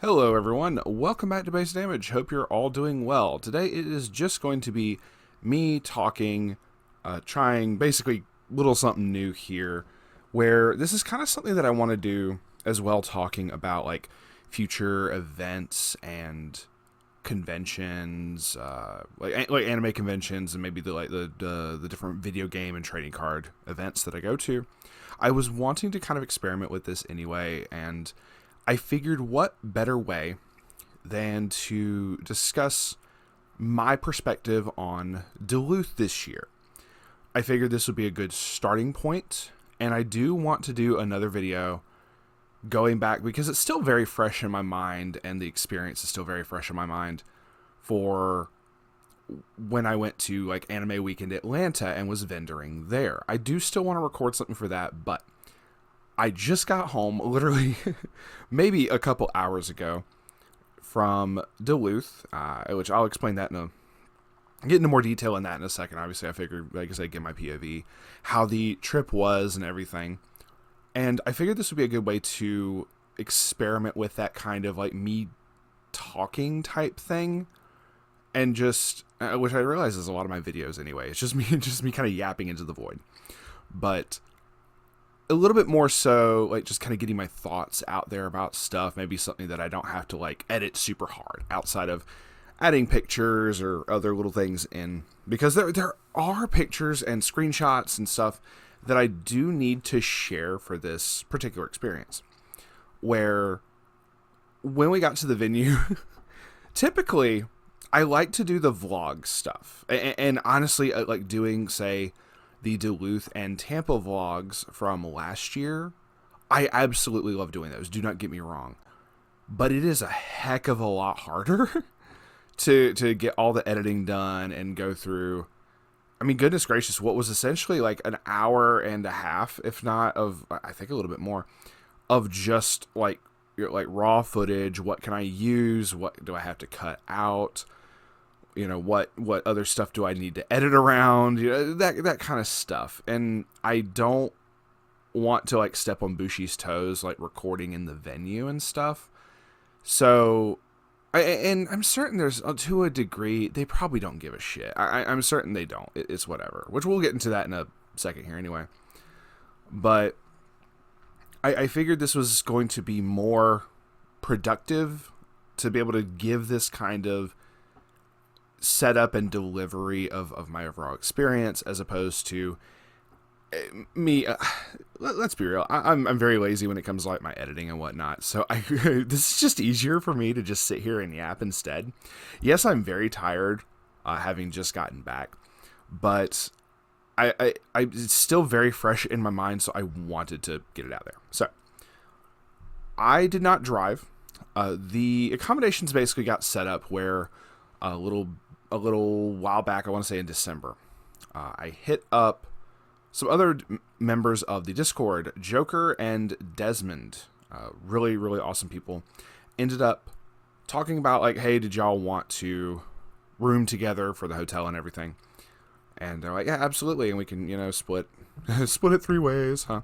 Hello everyone, welcome back to Base Damage. Hope you're all doing well. Today it is just going to be me talking, trying basically little something new here, where this is kind of something that I want to do as well, talking about like future events and conventions, like anime conventions, and maybe the different video game and trading card events that I go to. I was wanting to kind of experiment with this anyway, and I figured what better way than to discuss my perspective on Duluth this year. I figured this would be a good starting point, and I do want to do another video going back because it's still very fresh in my mind, and the experience is still very fresh in my mind for when I went to like Anime Weekend Atlanta and was vendoring there. I do still want to record something for that, but I just got home literally maybe a couple hours ago from Duluth, which I'll explain that get into more detail in that in a second. Obviously, I figured, like I said, get my POV, how the trip was and everything. And I figured this would be a good way to experiment with that kind of like me talking type thing. And just, which I realize is a lot of my videos anyway. It's just me kind of yapping into the void. But a little bit more so, like, just kind of getting my thoughts out there about stuff. Maybe something that I don't have to, like, edit super hard outside of adding pictures or other little things in. Because there are pictures and screenshots and stuff that I do need to share for this particular experience. Where, when we got to the venue, typically, I like to do the vlog stuff. And honestly, like doing, say, the Duluth and Tampa vlogs from last year, I absolutely love doing those. Do not get me wrong. But it is a heck of a lot harder to get all the editing done and go through. I mean, goodness gracious, what was essentially like an hour and a half, if not of, I think a little bit more, of just like raw footage. What can I use? What do I have to cut out? You know, what other stuff do I need to edit around? You know, that kind of stuff. And I don't want to like step on Bushi's toes, like recording in the venue and stuff. So, I'm certain there's, to a degree, they probably don't give a shit. I'm certain they don't. It's whatever. Which we'll get into that in a second here anyway. But I figured this was going to be more productive to be able to give this kind of setup and delivery of my overall experience, as opposed to me. Let's be real. I'm very lazy when it comes to like my editing and whatnot. So this is just easier for me to just sit here and yap instead. Yes, I'm very tired, having just gotten back, but it's still very fresh in my mind. So I wanted to get it out there. So I did not drive. The accommodations basically got set up where a little while back, I want to say in December, I hit up some other members of the Discord, Joker and Desmond, really, really awesome people, ended up talking about like, hey, did y'all want to room together for the hotel and everything? And they're like, yeah, absolutely. And we can, split it 3 ways, huh?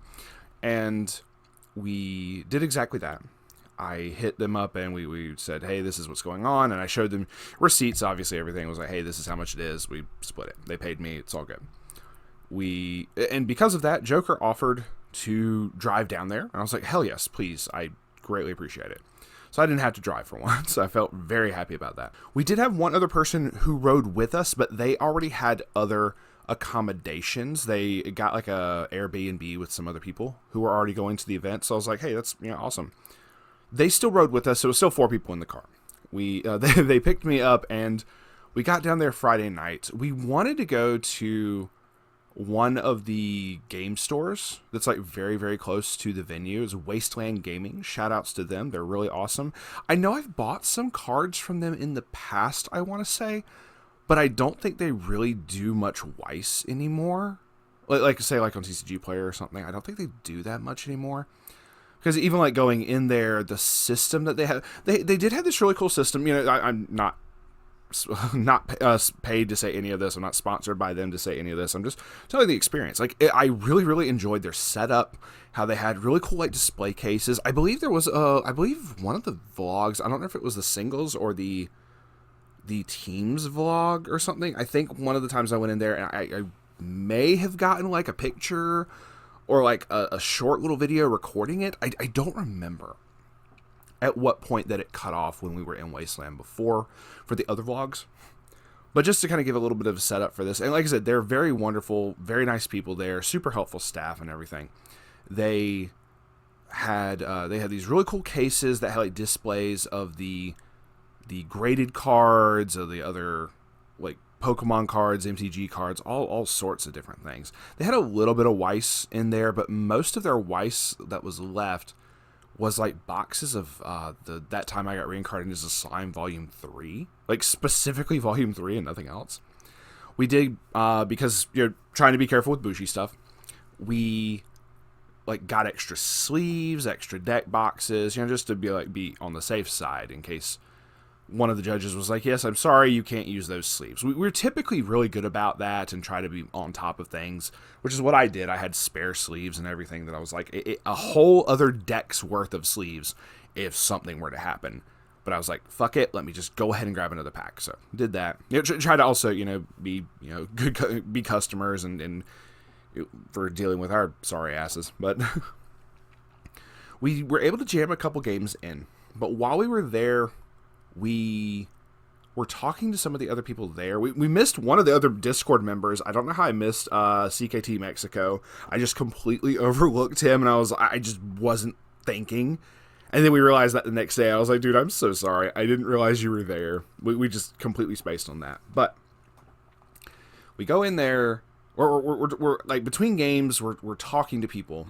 And we did exactly that. I hit them up and we said, hey, this is what's going on. And I showed them receipts. Obviously, everything was like, hey, this is how much it is. We split it. They paid me. It's all good. And because of that, Joker offered to drive down there. And I was like, hell yes, please. I greatly appreciate it. So I didn't have to drive for once. I felt very happy about that. We did have one other person who rode with us, but they already had other accommodations. They got like a Airbnb with some other people who were already going to the event. So I was like, hey, that's awesome. They still rode with us, so it was still 4 people in the car. They picked me up, and we got down there Friday night. We wanted to go to one of the game stores that's like very, very close to the venue. It's Wasteland Gaming. Shout outs to them. They're really awesome. I know I've bought some cards from them in the past, I want to say, but I don't think they really do much Weiss anymore. Like say like on TCG Player or something. I don't think they do that much anymore. Because even like going in there, the system that they had, they did have this really cool system. I'm not not paid to say any of this. I'm not sponsored by them to say any of this. I'm just telling the experience. Like, I really, really enjoyed their setup, how they had really cool, like, display cases. I believe there was, I believe one of the vlogs, I don't know if it was the singles or the teams vlog or something. I think one of the times I went in there, and I may have gotten, like, a picture or, like, a short little video recording it. I don't remember at what point that it cut off when we were in Wasteland before for the other vlogs. But just to kind of give a little bit of a setup for this, and like I said, they're very wonderful, very nice people there, super helpful staff and everything. They had these really cool cases that had like displays of the graded cards, of the other like Pokemon cards, MTG cards, all sorts of different things. They had a little bit of Weiss in there, but most of their Weiss that was left was like boxes of That Time I Got Reincarnated as a Slime Volume 3. Like specifically Volume 3 and nothing else. We did, because you're trying to be careful with Bushi stuff, we like got extra sleeves, extra deck boxes, just to be on the safe side in case one of the judges was like, yes, I'm sorry, you can't use those sleeves. We're typically really good about that and try to be on top of things, which is what I did. I had spare sleeves and everything that I was like, a whole other deck's worth of sleeves if something were to happen. But I was like, fuck it, let me just go ahead and grab another pack. So did that. Try to also, be good, be customers and for dealing with our sorry asses. But we were able to jam a couple games in. But while we were there, we were talking to some of the other people there. We missed one of the other Discord members. I don't know how I missed CKT Mexico. I just completely overlooked him, and I just wasn't thinking. And then we realized that the next day. I was like, dude, I'm so sorry. I didn't realize you were there. We just completely spaced on that. But we go in there. We're like between games. We're talking to people.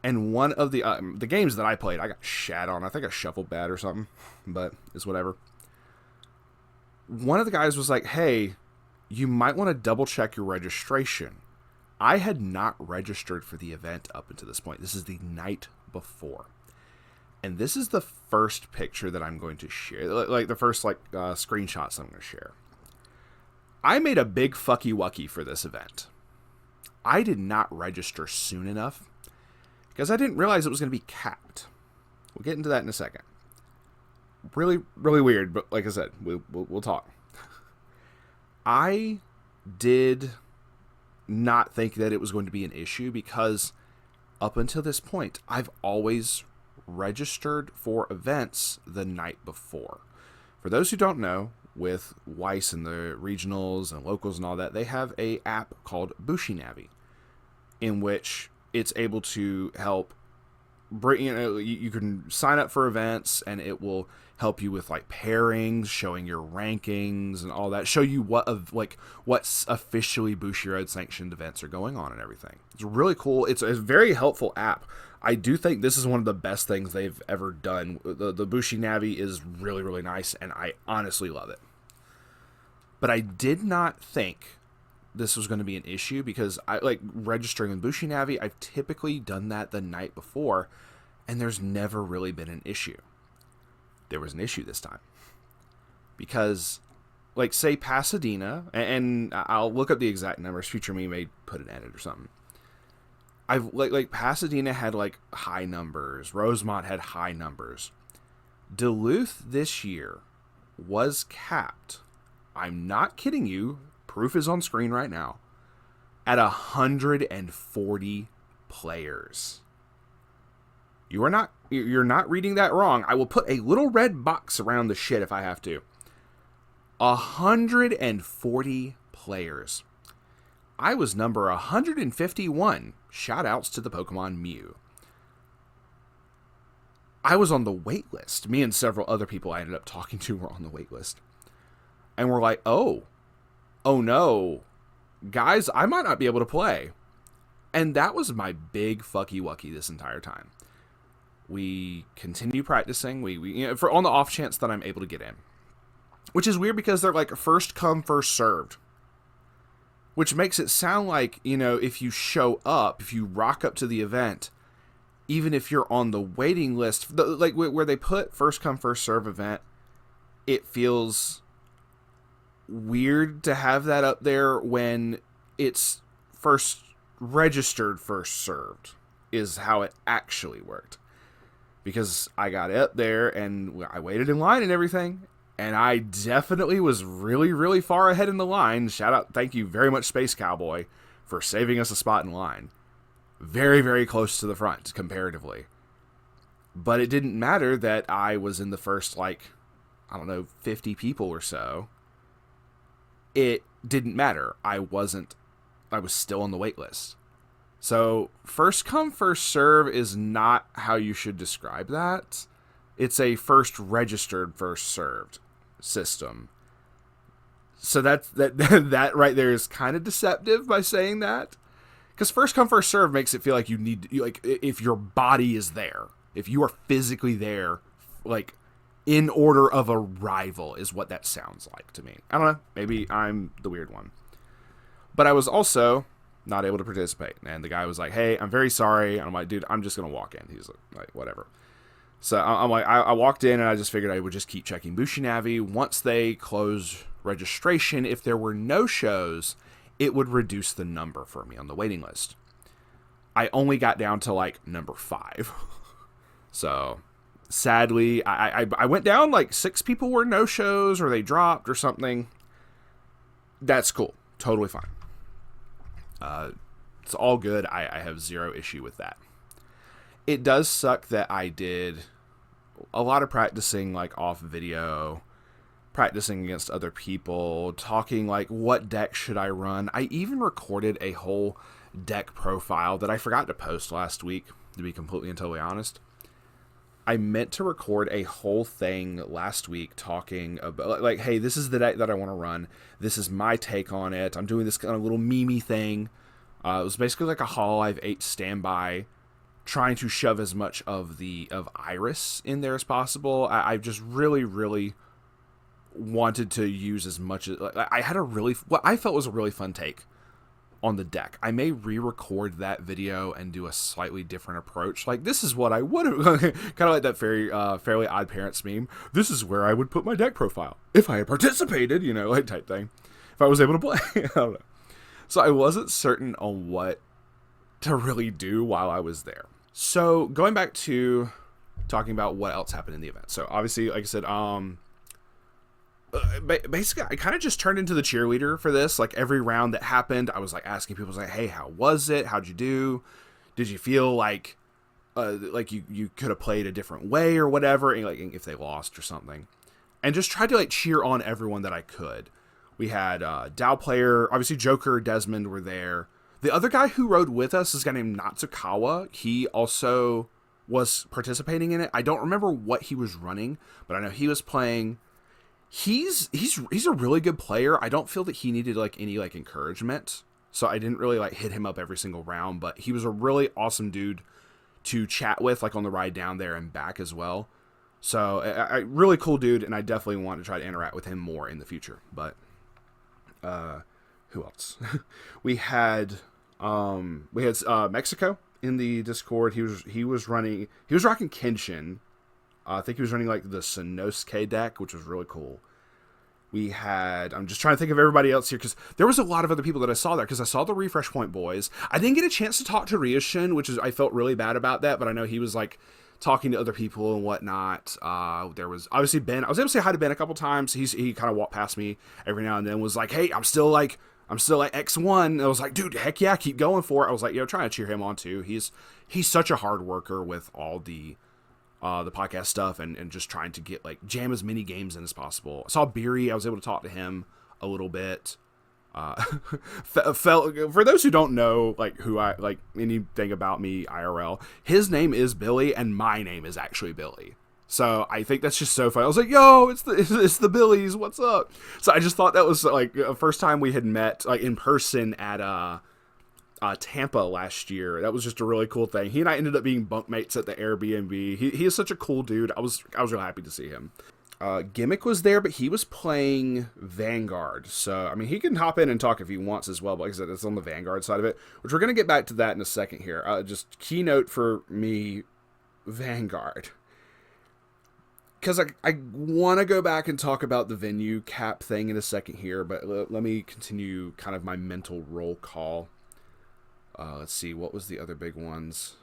And one of the games that I played, I got shat on. I think I shuffled bad or something, but it's whatever. One of the guys was like, hey, you might want to double check your registration. I had not registered for the event up until this point. This is the night before. And this is the first picture that I'm going to share. Like the first screenshots I'm going to share. I made a big fucky wucky for this event. I did not register soon enough, because I didn't realize it was going to be capped. We'll get into that in a second. Really, really weird, but like I said, we'll talk. I did not think that it was going to be an issue because up until this point, I've always registered for events the night before. For those who don't know, with Weiss and the regionals and locals and all that, they have a app called Bushinavi, in which it's able to help bring, you can sign up for events and it will help you with like pairings, showing your rankings and all that, show you what's officially Bushiroad sanctioned events are going on and everything. It's really cool. It's a very helpful app. I do think this is one of the best things they've ever done. The Bushinavi is really, really nice and I honestly love it. But I did not think this was going to be an issue because I like registering in Bushinavi. I've typically done that the night before and there's never really been an issue. There was an issue this time because like say Pasadena, and I'll look up the exact numbers. Future me may put an edit or something. I've like Pasadena had like high numbers. Rosemont had high numbers. Duluth this year was capped. I'm not kidding you. Proof is on screen right now. At 140 players. You're not reading that wrong. I will put a little red box around the shit if I have to. 140 players. I was number 151. Shout outs to the Pokemon Mew. I was on the wait list. Me and several other people I ended up talking to were on the wait list. And we're like, oh no, guys, I might not be able to play. And that was my big fucky wucky this entire time. We continue practicing. We for on the off chance that I'm able to get in, which is weird because they're like first come, first served, which makes it sound like, if you show up, if you rock up to the event, even if you're on the waiting list, like where they put first come, first serve event, it feels weird to have that up there when it's first registered, first served, is how it actually worked. Because I got up there and I waited in line and everything, and I definitely was really, really far ahead in the line. Shout out, thank you very much, Space Cowboy, for saving us a spot in line. Very, very close to the front, comparatively. But it didn't matter that I was in the first, 50 people or so. It didn't matter. I was still on the wait list. So, first come, first serve is not how you should describe that. It's a first registered, first served system. So that right there is kind of deceptive by saying that. Because first come, first serve makes it feel like if your body is there, if you are physically there, in order of arrival is what that sounds like to me. I don't know. Maybe I'm the weird one. But I was also not able to participate. And the guy was like, hey, I'm very sorry. And I'm like, dude, I'm just going to walk in. He's like, whatever. So I'm like, I walked in and I just figured I would just keep checking Bushinavi. Once they close registration, if there were no shows, it would reduce the number for me on the waiting list. I only got down to number 5. So sadly, I went down 6 people were no shows or they dropped or something. That's cool. Totally fine. It's all good. I have zero issue with that. It does suck that I did a lot of practicing off video, practicing against other people, talking what deck should I run. I even recorded a whole deck profile that I forgot to post last week, to be completely and totally honest. I meant to record a whole thing last week talking about, hey, this is the deck that I want to run. This is my take on it. I'm doing this kind of little meme thing. It was basically like a Hololive 8 standby, trying to shove as much of Iris in there as possible. I just really, really wanted to use as much as... I had what I felt was a really fun take on the deck. I may re-record that video and do a slightly different approach. This is what I would have... kind of like that Fairly Odd Parents meme. This is where I would put my deck profile if I had participated, type thing. If I was able to play. I don't know. So I wasn't certain on what to really do while I was there. So going back to talking about what else happened in the event. So obviously, like I said, basically I kind of just turned into the cheerleader for this. Every round that happened, I was asking people, hey, how was it? How'd you do? Did you feel like you could have played a different way or whatever? And, if they lost or something, and just tried to cheer on everyone that I could. We had Dow player, obviously Joker, Desmond were there. The other guy who rode with us is a guy named Natsukawa. He also was participating in it. I don't remember what he was running, but I know he was playing. He's a really good player. I don't feel that he needed any encouragement, so I didn't really hit him up every single round. But he was a really awesome dude to chat with, on the ride down there and back as well. So a really cool dude, and I definitely want to try to interact with him more in the future. But who else? we had Mexico in the Discord. He was rocking Kenshin. I think he was running the Sonosuke deck, which was really cool. We had, I'm just trying to think of everybody else here, because there was a lot of other people that I saw there, because I saw the Refresh Point boys. I didn't get a chance to talk to Ryushin, I felt really bad about that, but I know he was talking to other people and whatnot. There was obviously Ben. I was able to say hi to Ben a couple times. He kind of walked past me every now and then, was like, hey, I'm still at X1. And I was like, dude, heck yeah, keep going for it. I was like, trying to cheer him on too. He's such a hard worker with all the podcast stuff and just trying to get jam as many games in as possible. I saw Beery. I was able to talk to him a little bit. For those who don't know who I anything about me IRL, his name is Billy and my name is actually Billy. So I think that's just so funny. I was like, yo, it's the Billies, what's up? So I just thought that was the first time we had met in person at Tampa last year. That was just a really cool thing. He and I ended up being bunkmates at the Airbnb. He is such a cool dude. I was real happy to see him. Gimmick was there, but he was playing Vanguard. So, I mean, he can hop in and talk if he wants as well, but like I said, it's on the Vanguard side of it, which we're going to get back to that in a second here. Just keynote for me, Vanguard. because I want to go back and talk about the venue cap thing in a second here, but let me continue kind of my mental roll call. Let's see, what was the other big ones?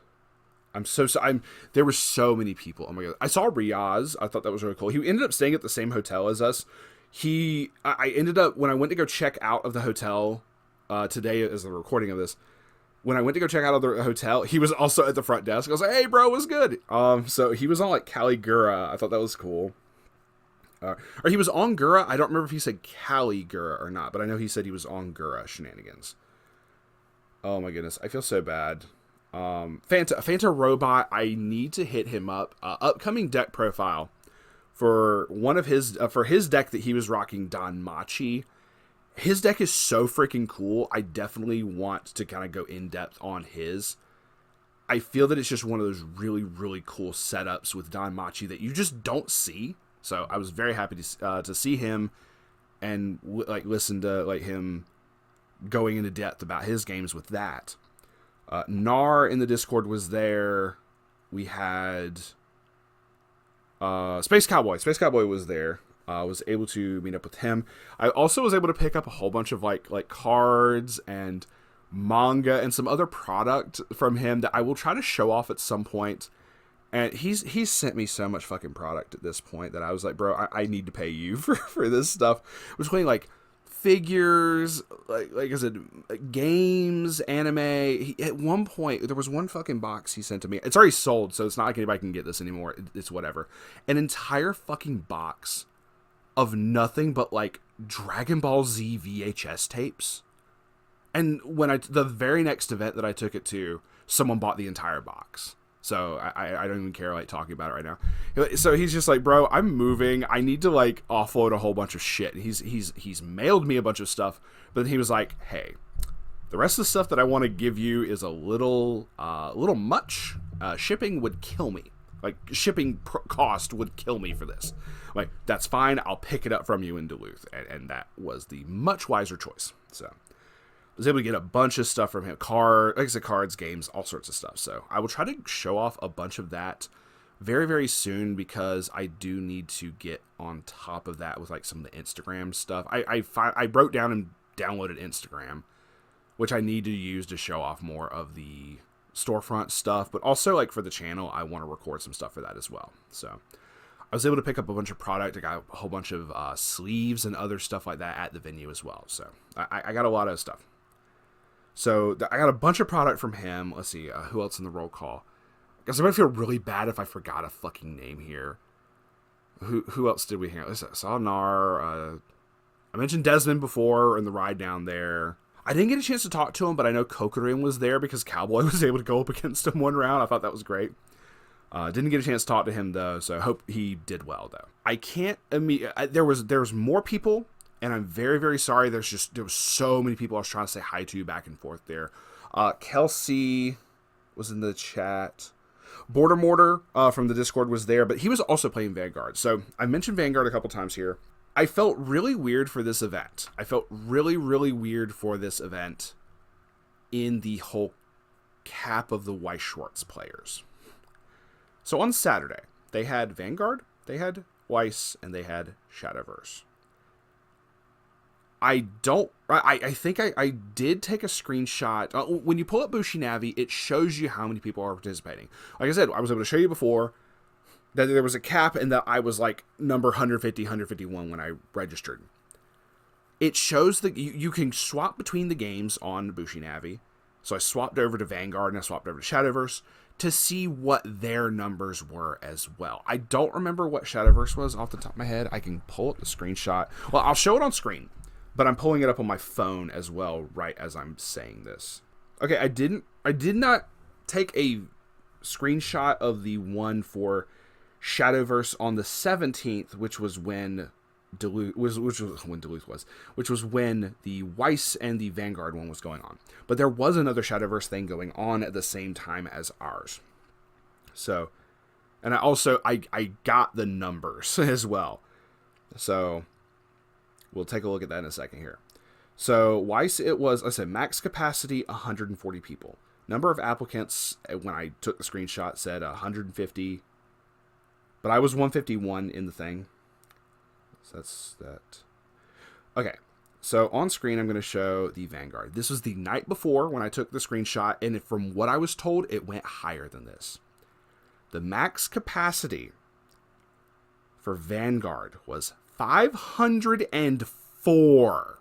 There were so many people. Oh my god! I saw Riaz. I thought that was really cool. He ended up staying at the same hotel as us. I ended up, when I went to go check out of the hotel today, as the recording of this. When I went to go check out of the hotel, he was also at the front desk. I was like, "Hey, bro, what's good?" So he was on like Caligura. I thought that was cool. Or he was on Gura. I don't remember if he said Caligura or not, but I know he said he was on Gura shenanigans. Oh my goodness, I feel so bad. Fanta Robot, I need to hit him up. Upcoming deck profile for one of his for his deck that he was rocking, Don Machi. His deck is so freaking cool. I definitely want to kind of go in depth on his. I feel that it's just one of those really, really cool setups with Don Machi that you just don't see. So I was very happy to see him and listen to him going into depth about his games with that. Nar in the Discord was there. We had Space Cowboy. Space Cowboy was there. Was able to meet up with him. I also was able to pick up a whole bunch of like cards and manga and some other product from him that I will try to show off at some point. And he's sent me so much fucking product at this point that I was like, bro, I need to pay you for this stuff. Between like figures, like I said, games, anime. At one point, there was one fucking box he sent to me. It's already sold, so it's not like anybody can get this anymore. It's whatever. An entire fucking box of nothing but like Dragon Ball Z VHS tapes. And when the very next event that I took it to, someone bought the entire box. So I don't even care like talking about it right now. So he's just like, bro, I'm moving. I need to like offload a whole bunch of shit. He's mailed me a bunch of stuff, but then he was like, hey, the rest of the stuff that I want to give you is a little much. Shipping would kill me. Like shipping cost would kill me for this. Like, that's fine. I'll pick it up from you in Duluth. And that was the much wiser choice. So I was able to get a bunch of stuff from him. Cards, games, all sorts of stuff. So I will try to show off a bunch of that very, very soon because I do need to get on top of that with like some of the Instagram stuff. I wrote down and downloaded Instagram, which I need to use to show off more of the storefront stuff. But also like for the channel, I want to record some stuff for that as well. So I was able to pick up a bunch of product. I got a whole bunch of sleeves and other stuff like that at the venue as well. So I got a lot of stuff. So I got a bunch of product from him. Let's see, who else in the roll call? Because I'm going to feel really bad if I forgot a fucking name here. Who else did we hear? I saw Nar. I mentioned Desmond before in the ride down there. I didn't get a chance to talk to him, but I know Kokorin was there because Cowboy was able to go up against him one round. I thought that was great. Didn't get a chance to talk to him, though, so I hope he did well, though. I can't there was more people, and I'm very, very sorry. There was so many people I was trying to say hi to back and forth there. Kelsey was in the chat. Border Mortar from the Discord was there, but he was also playing Vanguard. So I mentioned Vanguard a couple times here. I felt really weird for this event. I felt really, really weird for this event in the whole cap of the Weiss Schwarz players. So on Saturday, they had Vanguard, they had Weiss, and they had Shadowverse. I think I did take a screenshot. When you pull up Bushinnavi, it shows you how many people are participating. Like I said, I was able to show you before that there was a cap and that I was like number 150, 151 when I registered. It shows that you can swap between the games on Bushinnavi. So I swapped over to Vanguard and I swapped over to Shadowverse to see what their numbers were as well. I don't remember what Shadowverse was off the top of my head. I can pull up the screenshot. Well, I'll show it on screen, but I'm pulling it up on my phone as well right as I'm saying this. Okay, I did not take a screenshot of the one for Shadowverse on the 17th, which was when Duluth which was when the Weiss and the Vanguard one was going on. But there was another Shadowverse thing going on at the same time as ours. So, and I got the numbers as well. So we'll take a look at that in a second here. So Weiss, it was, I said, max capacity 140 people. Number of applicants when I took the screenshot said 150. But I was 151 in the thing. So that's that. Okay. So on screen, I'm going to show the Vanguard. This was the night before when I took the screenshot, and from what I was told, it went higher than this. The max capacity for Vanguard was 504,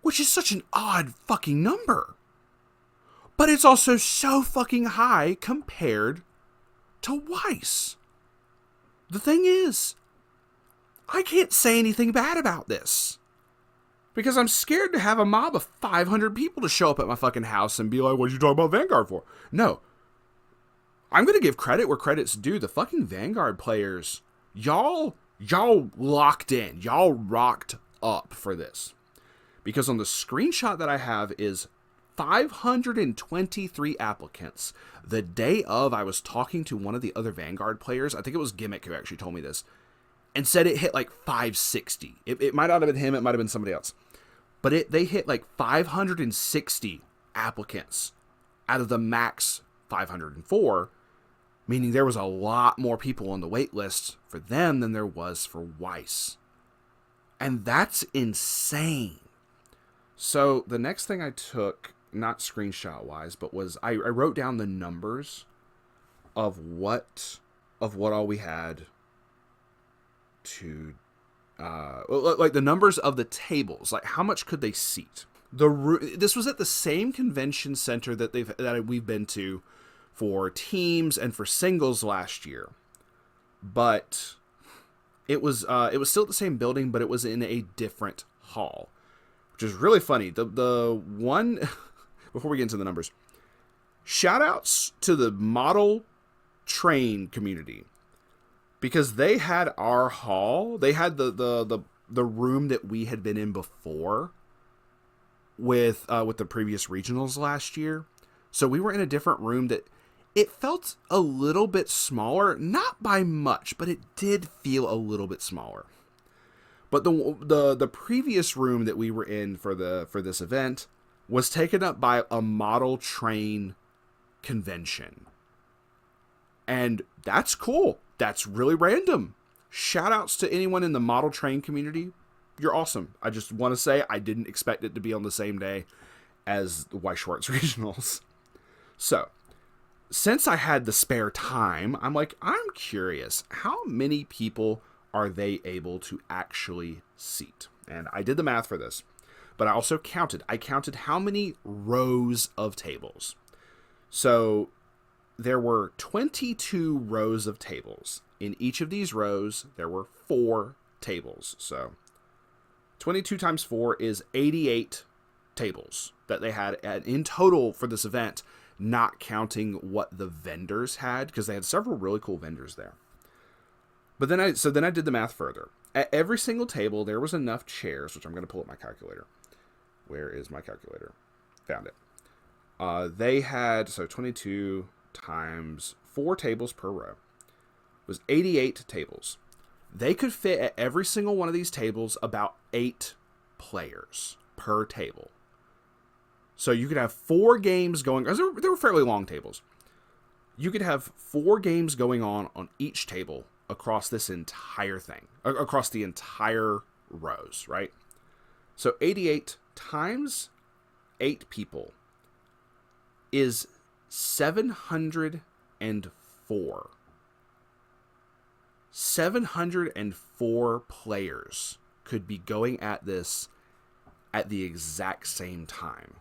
which is such an odd fucking number. But it's also so fucking high compared to Weiss. The thing is, I can't say anything bad about this. Because I'm scared to have a mob of 500 people to show up at my fucking house and be like, what you talking about Vanguard for? No. I'm going to give credit where credit's due. The fucking Vanguard players, y'all locked in. Y'all rocked up for this. Because on the screenshot that I have is 523 applicants. The day of, I was talking to one of the other Vanguard players. I think it was Gimmick who actually told me this. And said it hit like 560. It might not have been him. It might have been somebody else. But they hit like 560 applicants out of the max 504. Meaning there was a lot more people on the wait list for them than there was for Weiss. And that's insane. So the next thing I took, not screenshot-wise, but was I wrote down the numbers of what all we had to like the numbers of the tables, like how much could they seat. This was at the same convention center that we've been to for teams and for singles last year, but it was still at the same building, but it was in a different hall, which is really funny. The one before we get into the numbers, shout outs to the model train community. Because they had our hall, they had the room that we had been in before with the previous regionals last year. So we were in a different room that it felt a little bit smaller, not by much, but it did feel a little bit smaller. But the previous room that we were in for this event was taken up by a model train convention. And that's cool. That's really random. Shout outs to anyone in the model train community. You're awesome. I just want to say I didn't expect it to be on the same day as the Weiss Schwarz regionals. So, since I had the spare time, I'm curious, how many people are they able to actually seat? And I did the math for this, but I also counted. I counted how many rows of tables. So, there were 22 rows of tables. In each of these rows, there were 4 tables. So 22 times 4 is 88 tables that they had in total for this event, not counting what the vendors had, because they had several really cool vendors there. But then I did the math further. At every single table, there was enough chairs, which I'm going to pull up my calculator. Where is my calculator? Found it. They had, 22 times 4 tables per row was 88 tables. They could fit at every single one of these tables about 8 players per table. So you could have 4 games going, because they were fairly long tables. You could have 4 games going on each table across this entire thing, across the entire rows, right? So 88 times 8 people is 704. 704 players could be going at this at the exact same time,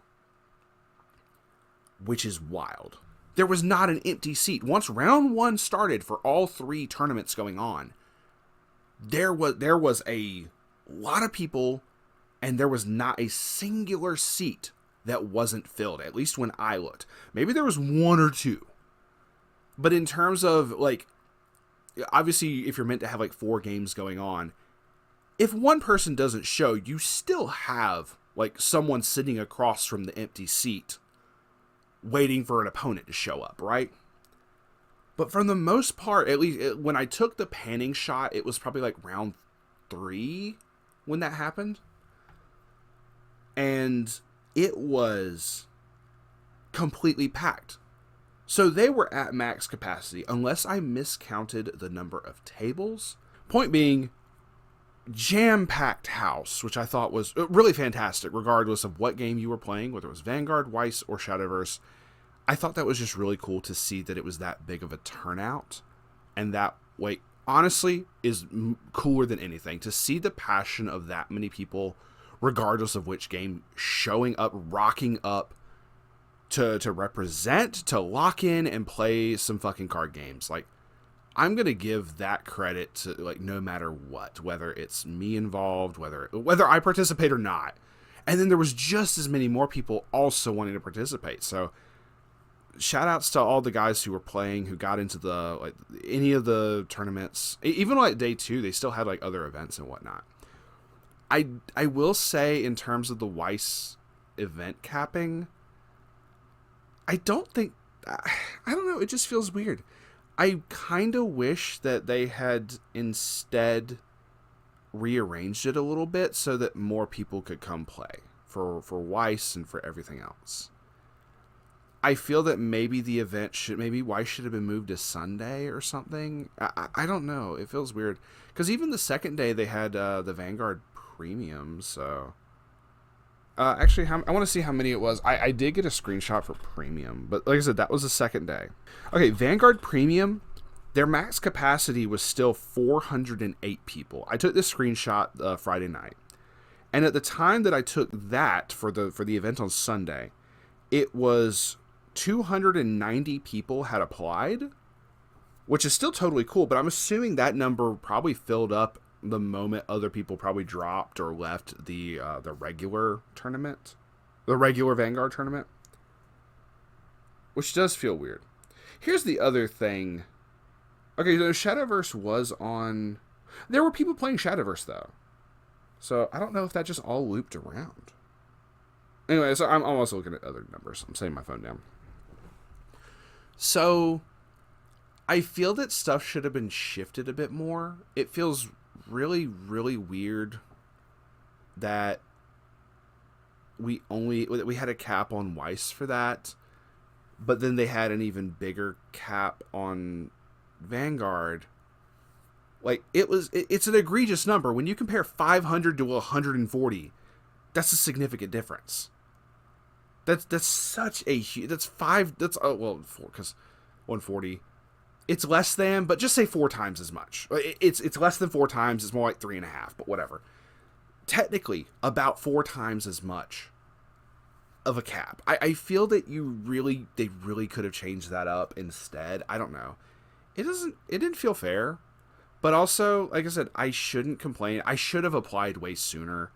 which is wild. There was not an empty seat. Once round 1 started for all 3 tournaments going on, there was a lot of people, and there was not a singular seat that wasn't filled, at least when I looked. Maybe there was 1 or 2. But in terms of, like, obviously, if you're meant to have, like, 4 games going on, if one person doesn't show, you still have, like, someone sitting across from the empty seat waiting for an opponent to show up, right? But for the most part, at least when I took the panning shot, it was probably, like, round 3 when that happened. And it was completely packed. So they were at max capacity, unless I miscounted the number of tables. Point being, jam-packed house, which I thought was really fantastic, regardless of what game you were playing, whether it was Vanguard, Weiss, or Shadowverse. I thought that was just really cool to see that it was that big of a turnout, and that, like, honestly, is cooler than anything. To see the passion of that many people, regardless of which game, showing up, rocking up, to represent, to lock in and play some fucking card games. Like, I'm going to give that credit to, like, no matter what, whether it's me involved, whether I participate or not. And then there was just as many more people also wanting to participate. So shout outs to all the guys who were playing, who got into the, like, any of the tournaments. Even like day 2, they still had like other events and whatnot. I will say, in terms of the Weiss event capping, I don't know, it just feels weird. I kind of wish that they had instead rearranged it a little bit so that more people could come play for Weiss and for everything else. I feel that maybe Weiss should have been moved to Sunday or something. I don't know. It feels weird. Because even the second day they had the Vanguard Premium, so... actually, I want to see how many it was. I did get a screenshot for Premium, but like I said, that was the second day. Okay, Vanguard Premium, their max capacity was still 408 people. I took this screenshot Friday night, and at the time that I took that for the event on Sunday, it was 290 people had applied, which is still totally cool. But I'm assuming that number probably filled up the moment other people probably dropped or left the regular tournament, the regular Vanguard tournament, which does feel weird. Here's the other thing. Okay, the Shadowverse was on. There were people playing Shadowverse though, so I don't know if that just all looped around. Anyway, so I'm also looking at other numbers. I'm setting my phone down. So I feel that stuff should have been shifted a bit more. It feels really, really weird that we had a cap on Weiss for that, but then they had an even bigger cap on Vanguard. Like, it's an egregious number. When you compare 500 to 140, that's a significant difference. That's such a huge, that's 4, because 140, it's less than, but just say 4 times as much. It's less than 4 times. It's more like 3.5, but whatever. Technically, about 4 times as much of a cap. I feel that they really could have changed that up instead. I don't know. It didn't feel fair, but also, like I said, I shouldn't complain. I should have applied way sooner.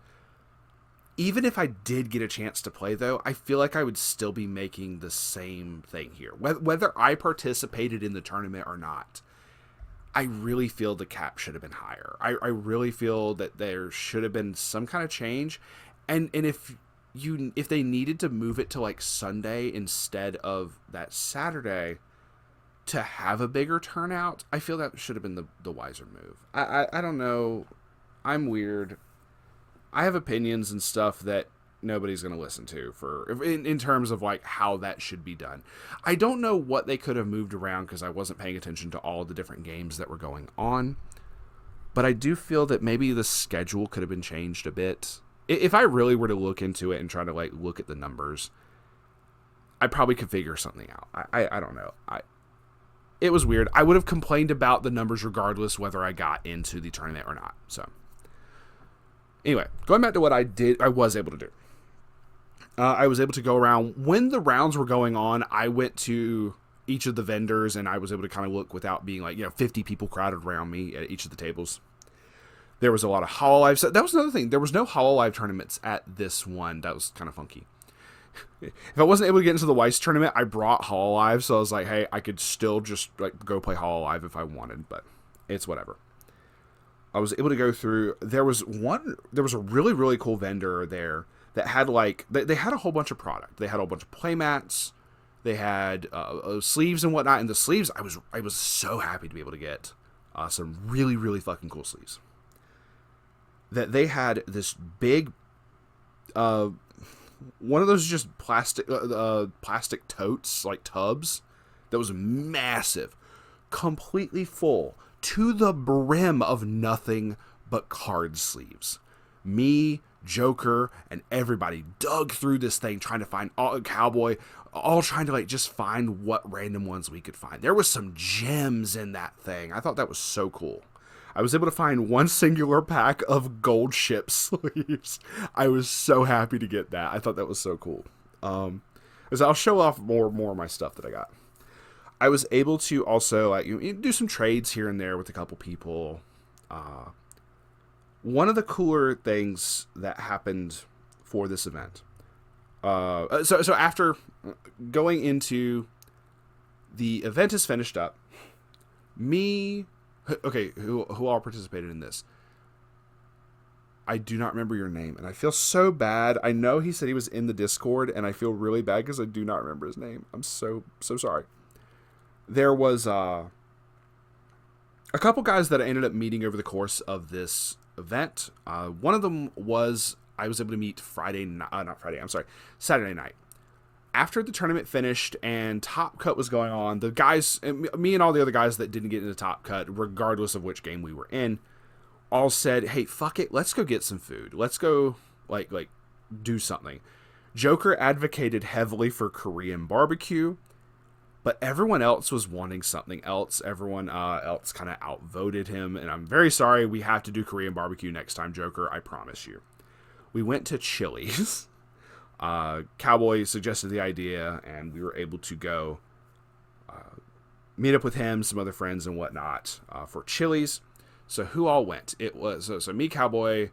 Even if I did get a chance to play, though, I feel like I would still be making the same thing here. Whether I participated in the tournament or not, I really feel the cap should have been higher. I really feel that there should have been some kind of change. And if they needed to move it to like Sunday instead of that Saturday to have a bigger turnout, I feel that should have been the wiser move. I don't know. I'm weird. I have opinions and stuff that nobody's going to listen to in terms of like how that should be done. I don't know what they could have moved around because I wasn't paying attention to all the different games that were going on. But I do feel that maybe the schedule could have been changed a bit. If I really were to look into it and try to like look at the numbers, I probably could figure something out. I don't know. It was weird. I would have complained about the numbers regardless whether I got into the tournament or not. So anyway, going back to what I was able to do. I was able to go around. When the rounds were going on, I went to each of the vendors, and I was able to kind of look without being like, 50 people crowded around me at each of the tables. There was a lot of HoloLive. So that was another thing. There was no HoloLive tournaments at this one. That was kind of funky. If I wasn't able to get into the Weiss tournament, I brought HoloLive, so I was like, hey, I could still just like go play HoloLive if I wanted, but it's whatever. I was able to go through. There was a really, really cool vendor there that had like, they had a whole bunch of product. They had a whole bunch of play mats. They had sleeves and whatnot. And the sleeves, I was so happy to be able to get some really, really fucking cool sleeves. That they had this big, one of those just plastic totes, like tubs, that was massive, completely full to the brim of nothing but card sleeves. Me, Joker, and everybody dug through this thing trying to find Cowboy, all trying to like just find what random ones we could find. There was some gems in that thing. I thought that was so cool. I was able to find one singular pack of gold ship sleeves. I was so happy to get that. I thought that was so cool. As I'll show off more of my stuff that I got. I was able to also like do some trades here and there with a couple people. One of the cooler things that happened for this event. So after going into the event is finished up, who all participated in this? I do not remember your name, and I feel so bad. I know he said he was in the Discord, and I feel really bad because I do not remember his name. I'm so sorry. There was a couple guys that I ended up meeting over the course of this event. One of them was I was able to meet Saturday night. After the tournament finished and Top Cut was going on, the guys, me and all the other guys that didn't get into Top Cut, regardless of which game we were in, all said, hey, fuck it, let's go get some food. Let's go, like do something. Joker advocated heavily for Korean barbecue, but everyone else was wanting something else. Everyone else kind of outvoted him, and I'm very sorry. We have to do Korean barbecue next time, Joker, I promise you. We went to Chili's. Cowboy suggested the idea, and we were able to go meet up with him, some other friends and whatnot for Chili's. So who all went? It was so me, Cowboy,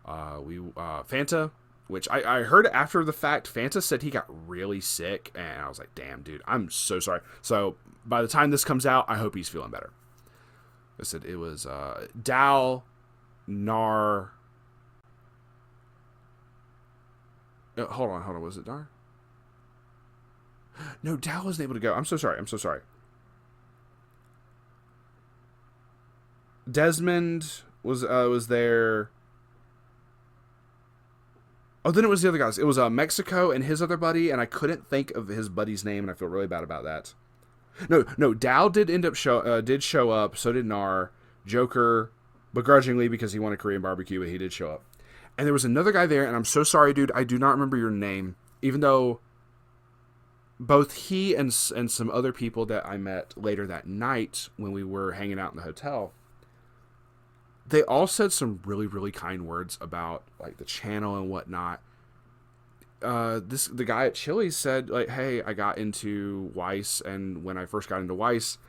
Fanta, which I heard after the fact. Fanta said he got really sick, and I was like, damn, dude, I'm so sorry. So by the time this comes out, I hope he's feeling better. I said it was Dal, Nar. Hold on. Was it Dar? No, Dal wasn't able to go. I'm so sorry. Desmond was there. Oh, then it was the other guys. It was Mexico and his other buddy, and I couldn't think of his buddy's name, and I feel really bad about that. No, Dal did end up show up. So did Nar. Joker, begrudgingly because he wanted Korean barbecue, but he did show up. And there was another guy there, and I'm so sorry, dude. I do not remember your name, even though both he and some other people that I met later that night when we were hanging out in the hotel, they all said some really, really kind words about like the channel and whatnot. The guy at Chili's said like, hey, I got into Weiss, and when I first got into Weiss,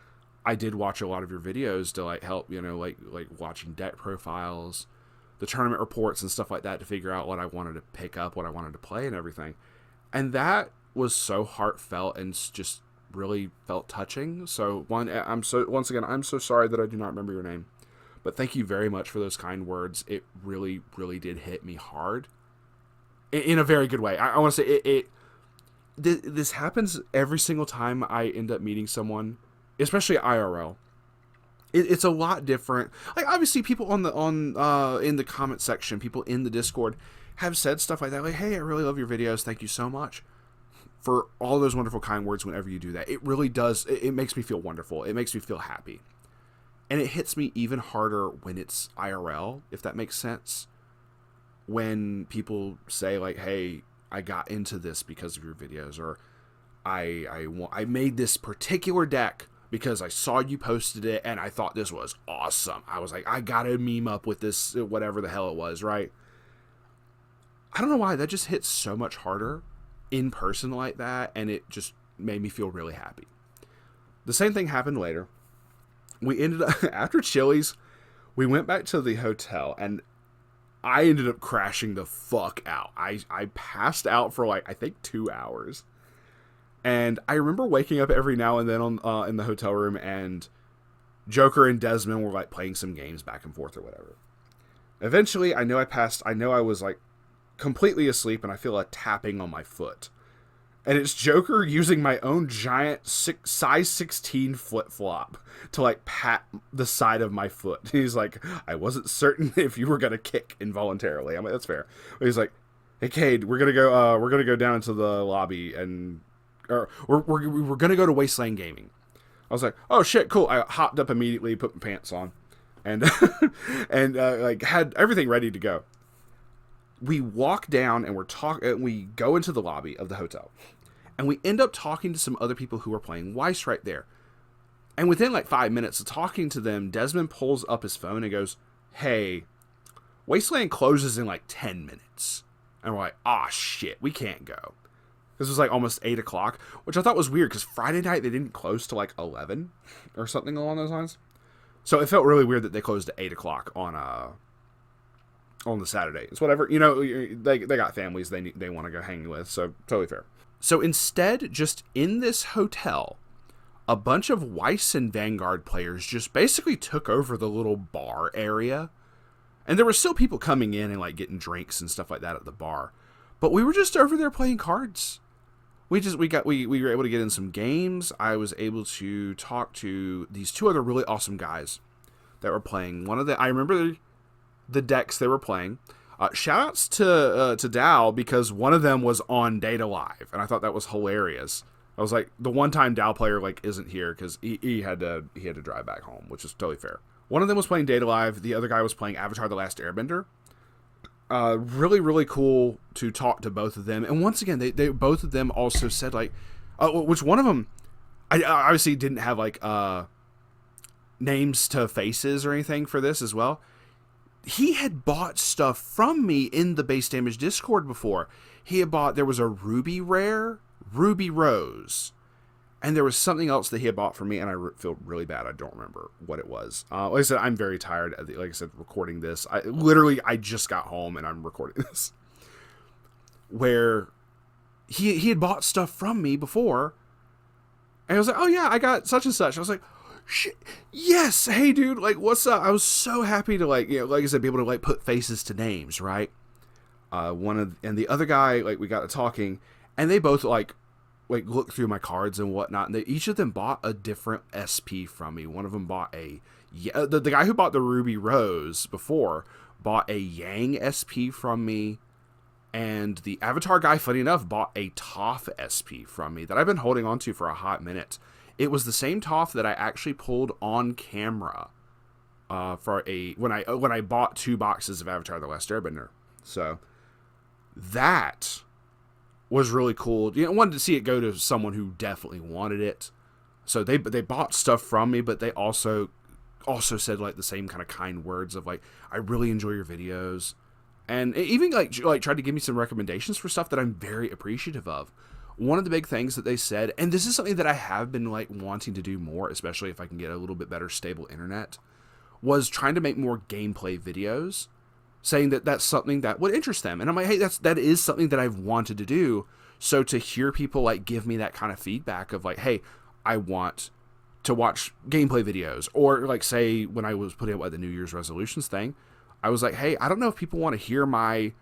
I did watch a lot of your videos to like help, like watching deck profiles, the tournament reports and stuff like that to figure out what I wanted to pick up, what I wanted to play and everything. And that was so heartfelt and just really felt touching. So once again, I'm so sorry that I do not remember your name, but thank you very much for those kind words. It really, really did hit me hard in a very good way. I want to say this happens every single time I end up meeting someone, especially IRL. It's a lot different. Like obviously, people in the comment section, people in the Discord, have said stuff like that. Like, hey, I really love your videos. Thank you so much for all those wonderful kind words. Whenever you do that, it really does. It makes me feel wonderful. It makes me feel happy, and it hits me even harder when it's IRL, if that makes sense. When people say like, hey, I got into this because of your videos, or I made this particular deck because I saw you posted it and I thought this was awesome. I was like, I gotta meme up with this, whatever the hell it was, right? I don't know why, that just hits so much harder in person like that, and it just made me feel really happy. The same thing happened later. We ended up, after Chili's, we went back to the hotel, and I ended up crashing the fuck out. I passed out for like, I think 2 hours. And I remember waking up every now and then in the hotel room, and Joker and Desmond were like playing some games back and forth or whatever. Eventually, I know I was like completely asleep, and I feel a tapping on my foot. And it's Joker using my own giant size 16 flip-flop to like pat the side of my foot. He's like, I wasn't certain if you were going to kick involuntarily. I'm like, that's fair. But he's like, hey, Kade, we're going to go down into the lobby and or we were going to go to Wasteland Gaming. I was like, oh shit, cool. I hopped up immediately, put my pants on, and and like had everything ready to go. We walk down and we go into the lobby of the hotel, and we end up talking to some other people who are playing Weiss right there. And within like 5 minutes of talking to them, Desmond pulls up his phone and goes, hey, Wasteland closes in like 10 minutes. And we're like, ah, shit, we can't go. This was like almost 8 o'clock, which I thought was weird because Friday night they didn't close till like 11 or something along those lines. So it felt really weird that they closed at 8 o'clock on the Saturday. It's whatever, you know, they got families they want to go hang with, so totally fair. So instead, just in this hotel, a bunch of Weiss and Vanguard players just basically took over the little bar area. And there were still people coming in and like getting drinks and stuff like that at the bar. But we were just over there playing cards. We were able to get in some games. I was able to talk to these two other really awesome guys that were playing. I remember the decks they were playing. Shout outs to Dow, because one of them was on Data Live, and I thought that was hilarious. I was like, the one time Dow player like isn't here because he had to drive back home, which is totally fair. One of them was playing Data Live. The other guy was playing Avatar: The Last Airbender. Really, really cool to talk to both of them. And once again, they both of them also said like, which one of them, I obviously didn't have like names to faces or anything for this as well. He had bought stuff from me in the Base Damage Discord before. There was a Ruby Rare, Ruby Rose, and there was something else that he had bought for me, and I feel really bad. I don't remember what it was. Like I said, I'm very tired. Like I said, recording this. I just got home, and I'm recording this. Where he had bought stuff from me before, and I was like, oh yeah, I got such and such. I was like, shit, yes, hey dude, like what's up? I was so happy to like, you know, like I said, be able to like put faces to names, right? And the other guy, like we got to talking, and they both like looked through my cards and whatnot, and each of them bought a different SP from me. One of them bought the guy who bought the Ruby Rose before bought a Yang SP from me, and the Avatar guy, funny enough, bought a Toph SP from me that I've been holding on to for a hot minute. It was the same Toph that I actually pulled on camera when I bought 2 boxes of Avatar: The Last Airbender. So that was really cool. You know, wanted to see it go to someone who definitely wanted it. So they bought stuff from me, but they also said like the same kind of kind words of like, I really enjoy your videos, and even like tried to give me some recommendations for stuff that I'm very appreciative of. One of the big things that they said, and this is something that I have been like wanting to do more, especially if I can get a little bit better stable internet, was trying to make more gameplay videos, saying that that's something that would interest them. And I'm like, hey, that is something that I've wanted to do. So to hear people like give me that kind of feedback of like, hey, I want to watch gameplay videos, or like say when I was putting up the New Year's resolutions thing, I was like, hey, I don't know if people want to hear my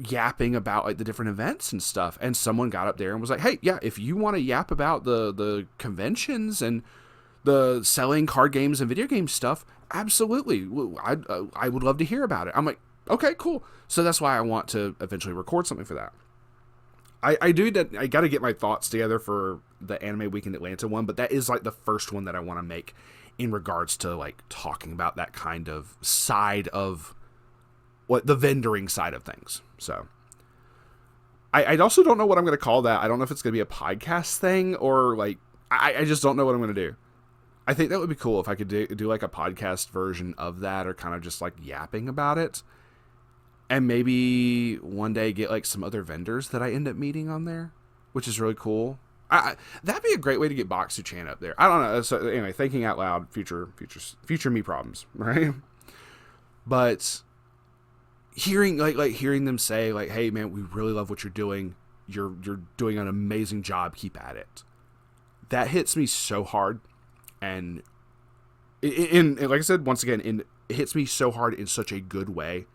yapping about like the different events and stuff. And someone got up there and was like, hey, yeah, if you want to yap about the conventions and the selling card games and video game stuff, absolutely, I would love to hear about it. I'm like, okay, cool. So that's why I want to eventually record something for that. I got to get my thoughts together for the Anime Week in Atlanta one, but that is like the first one that I want to make in regards to like talking about that kind of side of what the vendoring side of things. So I also don't know what I'm going to call that. I don't know if it's going to be a podcast thing or like, I just don't know what I'm going to do. I think that would be cool if I could do like a podcast version of that, or kind of just like yapping about it. And maybe one day get like some other vendors that I end up meeting on there, which is really cool. That'd be a great way to get Boxu-chan up there. I don't know. So anyway, thinking out loud, future me problems, right? But hearing hearing them say like, hey man, we really love what you're doing. You're doing an amazing job. Keep at it. That hits me so hard. And like I said, once again, it hits me so hard in such a good way.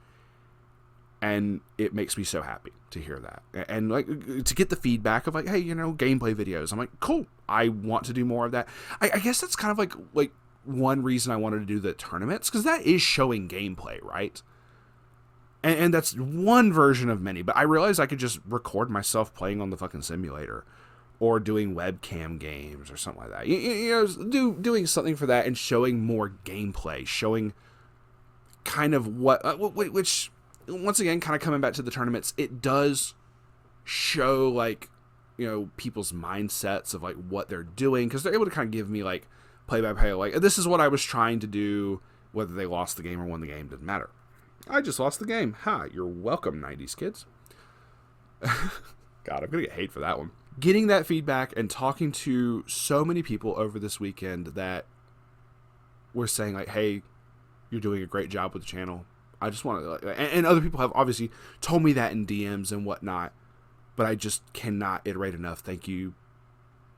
And it makes me so happy to hear that. And like to get the feedback of like, hey, you know, gameplay videos. I'm like, cool. I want to do more of that. I guess that's kind of like one reason I wanted to do the tournaments, because that is showing gameplay, right? And that's one version of many. But I realized I could just record myself playing on the fucking simulator. or doing webcam games or something like that. Doing something for that and showing more gameplay, showing kind of which once again, kind of coming back to the tournaments, it does show like, people's mindsets of like what they're doing, because they're able to kind of give me like play by play, like this is what I was trying to do, whether they lost the game or won the game didn't matter. I just lost the game. You're welcome, 90s kids. God, I'm gonna get hate for that one. Getting that feedback and talking to so many people over this weekend that were saying like, hey, you're doing a great job with the channel. I just want to, and other people have obviously told me that in DMs and whatnot, but I just cannot iterate enough. Thank you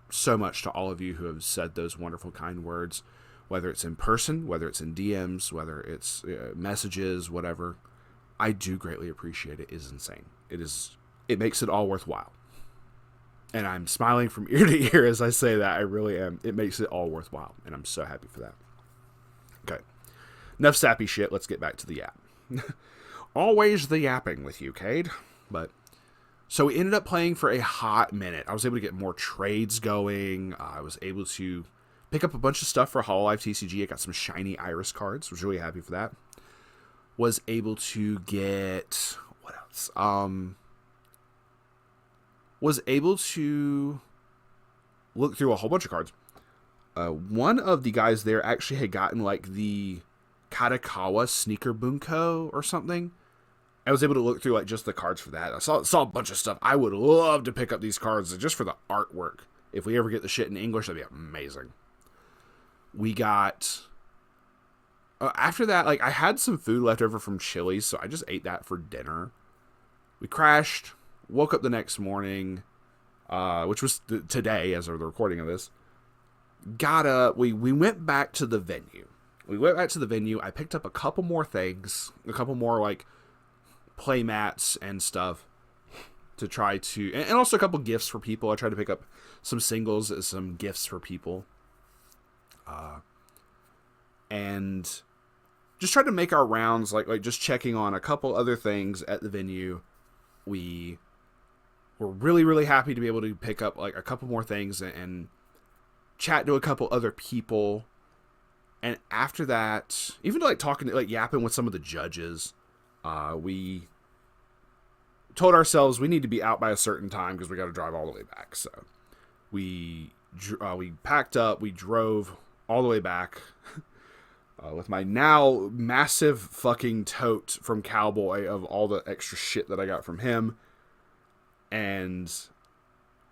so much to all of you who have said those wonderful, kind words, whether it's in person, whether it's in DMs, whether it's messages, whatever. I do greatly appreciate it. It is insane. It makes it all worthwhile. And I'm smiling from ear to ear as I say that. I really am. It makes it all worthwhile, and I'm so happy for that. Okay. Enough sappy shit. Let's get back to the yap. Always the yapping with you, Kade. But so we ended up playing for a hot minute. I was able to get more trades going. I was able to pick up a bunch of stuff for Hololive TCG. I got some shiny Iris cards. Was really happy for that. Was able to get what else? Was able to look through a whole bunch of cards. One of the guys there actually had gotten like the Kadekawa Sneaker Bunko or something. I was able to look through like just the cards for that. I saw a bunch of stuff. I would love to pick up these cards just for the artwork. If we ever get the shit in English, that'd be amazing. We got after that, like I had some food left over from Chili's, so I just ate that for dinner. We crashed, woke up the next morning, which was today as of the recording of this. Got up, we went back to the venue. I picked up a couple more things, a couple more like play mats and stuff to try to, and also a couple gifts for people. I tried to pick up some singles as some gifts for people. And just tried to make our rounds, like just checking on a couple other things at the venue. We were really, really happy to be able to pick up like a couple more things and chat to a couple other people. And after that, even like talking, like yapping with some of the judges, we told ourselves we need to be out by a certain time because we got to drive all the way back. So we packed up, we drove all the way back with my now massive fucking tote from Cowboy of all the extra shit that I got from him. And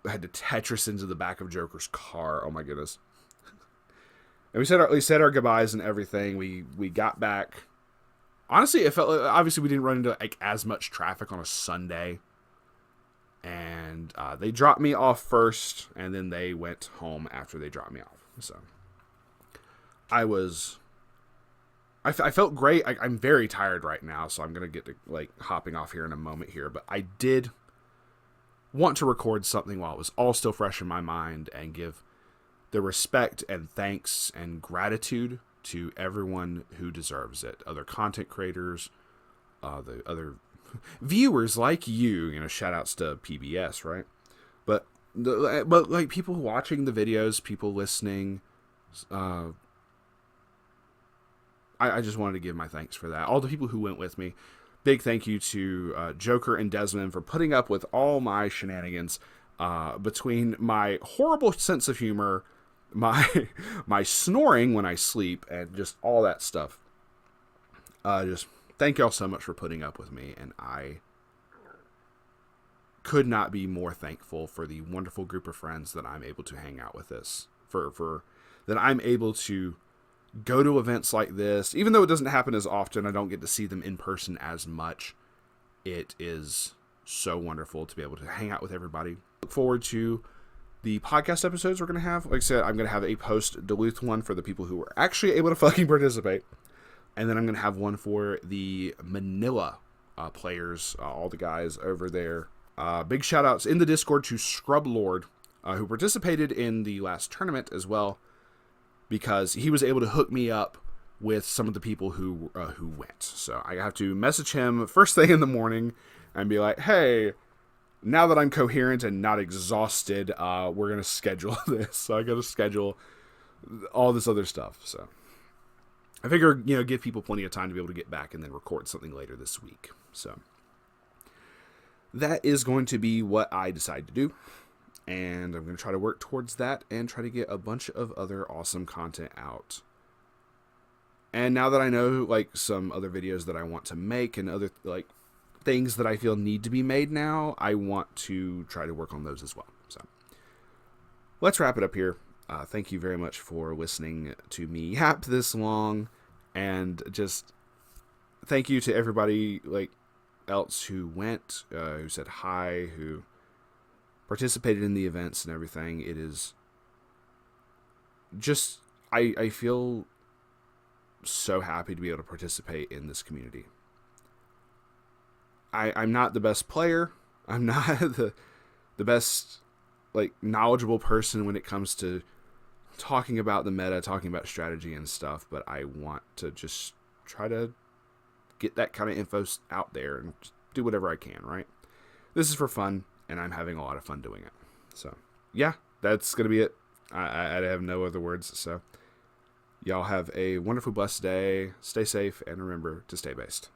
I had to Tetris into the back of Joker's car. Oh my goodness. And we said our goodbyes and everything. We got back. Honestly, it felt like, obviously we didn't run into like as much traffic on a Sunday. And they dropped me off first, and then they went home after they dropped me off. So I felt great. I'm very tired right now, so I'm gonna get to like hopping off here in a moment here. But I did want to record something while it was all still fresh in my mind and give the respect and thanks and gratitude to everyone who deserves it. Other content creators, the other viewers like you, shout outs to PBS, right? But like people watching the videos, people listening, I just wanted to give my thanks for that. All the people who went with me. Big thank you to Joker and Desmond for putting up with all my shenanigans, between my horrible sense of humor, my snoring when I sleep, and just all that stuff. Just thank y'all so much for putting up with me, and I could not be more thankful for the wonderful group of friends that I'm able to hang out with for that I'm able to go to events like this. Even though it doesn't happen as often, I don't get to see them in person as much. It is so wonderful to be able to hang out with everybody. Look forward to the podcast episodes we're going to have. Like I said, I'm going to have a post Duluth one for the people who were actually able to fucking participate. And then I'm going to have one for the Manila players, all the guys over there. Big shout outs in the Discord to Scrub Lord, who participated in the last tournament as well, because he was able to hook me up with some of the people who went. So I have to message him first thing in the morning and be like, hey, now that I'm coherent and not exhausted, we're going to schedule this. So I got to schedule all this other stuff. So I figure, give people plenty of time to be able to get back and then record something later this week. So that is going to be what I decide to do. And I'm going to try to work towards that and try to get a bunch of other awesome content out. And now that I know, like, some other videos that I want to make and other, like, things that I feel need to be made now, I want to try to work on those as well. So let's wrap it up here. Thank you very much for listening to me yap this long, and just thank you to everybody else who went, who said hi, who participated in the events and everything. It is just, I feel so happy to be able to participate in this community. I'm not the best player. I'm not the best, knowledgeable person when it comes to talking about the meta, talking about strategy and stuff, but I want to just try to get that kind of info out there and do whatever I can, right? This is for fun, and I'm having a lot of fun doing it. So, yeah, that's going to be it. I have no other words, so y'all have a wonderful, blessed day. Stay safe, and remember to stay based.